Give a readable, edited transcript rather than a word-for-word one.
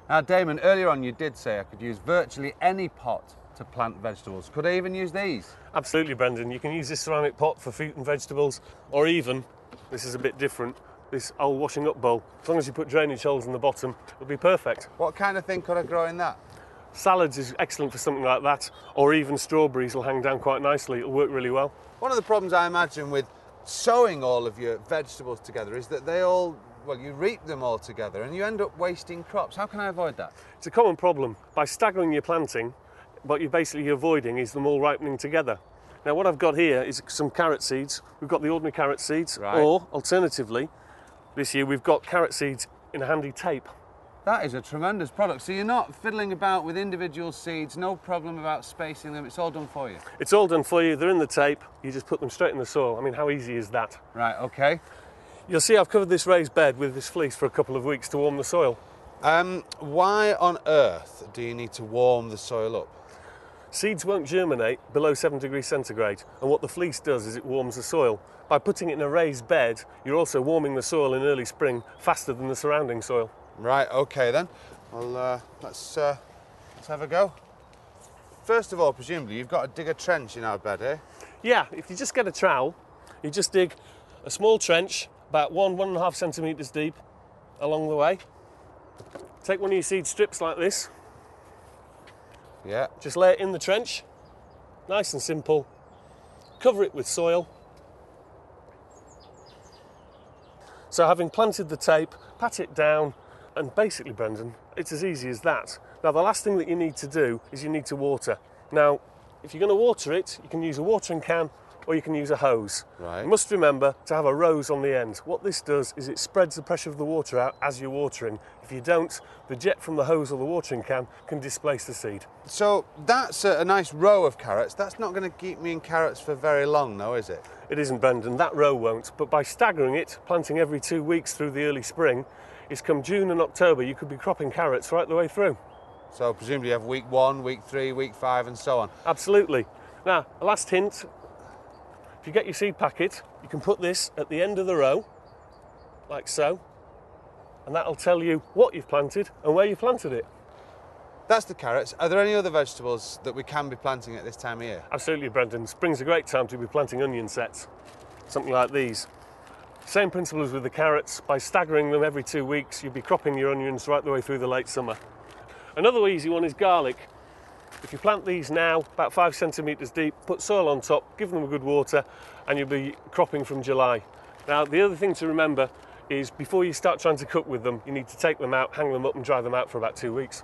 Now, Damon, earlier on you did say I could use virtually any pot to plant vegetables. Could I even use these? Absolutely, Brendan. You can use this ceramic pot for fruit and vegetables, or even, this is a bit different, this old washing up bowl. As long as you put drainage holes in the bottom, it'll be perfect. What kind of thing could I grow in that? Salads is excellent for something like that, or even strawberries will hang down quite nicely. It'll work really well. One of the problems I imagine with sowing all of your vegetables together is that they all, well, you reap them all together and you end up wasting crops. How can I avoid that? It's a common problem. By staggering your planting, what you're basically avoiding is them all ripening together. Now, what I've got here is some carrot seeds. We've got the ordinary carrot seeds, right. Or alternatively, this year we've got carrot seeds in a handy tape. That is a tremendous product. So you're not fiddling about with individual seeds, no problem about spacing them, it's all done for you? It's all done for you, they're in the tape, you just put them straight in the soil. I mean, how easy is that? Right, okay. You'll see I've covered this raised bed with this fleece for a couple of weeks to warm the soil. Why on earth do you need to warm the soil up? Seeds won't germinate below 7 degrees centigrade, and what the fleece does is it warms the soil. By putting it in a raised bed, you're also warming the soil in early spring faster than the surrounding soil. Right, okay then. Well, let's have a go. First of all, presumably you've got to dig a trench in our bed, eh? Yeah, if you just get a trowel, you just dig a small trench, about 1.5 centimetres deep along the way. Take one of your seed strips like this. Yeah. Just lay it in the trench, nice and simple. Cover it with soil. So having planted the tape, pat it down, and basically, Brendan, it's as easy as that. Now, the last thing that you need to do is you need to water. Now, if you're going to water it, you can use a watering can or you can use a hose. Right. You must remember to have a rose on the end. What this does is it spreads the pressure of the water out as you're watering. If you don't, the jet from the hose or the watering can displace the seed. So that's a nice row of carrots. That's not going to keep me in carrots for very long, though, is it? It isn't, Brendan. That row won't. But by staggering it, planting every 2 weeks through the early spring, is come June and October, you could be cropping carrots right the way through. So presumably you have week 1, week 3, week 5 and so on. Absolutely. Now, a last hint, if you get your seed packet, you can put this at the end of the row, like so, and that'll tell you what you've planted and where you planted it. That's the carrots. Are there any other vegetables that we can be planting at this time of year? Absolutely, Brendan. Spring's a great time to be planting onion sets, something like these. Same principle as with the carrots. By staggering them every 2 weeks, you'll be cropping your onions right the way through the late summer. Another easy one is garlic. If you plant these now, about 5 centimetres deep, put soil on top, give them a good water, and you'll be cropping from July. Now, the other thing to remember is before you start trying to cook with them, you need to take them out, hang them up and dry them out for about 2 weeks.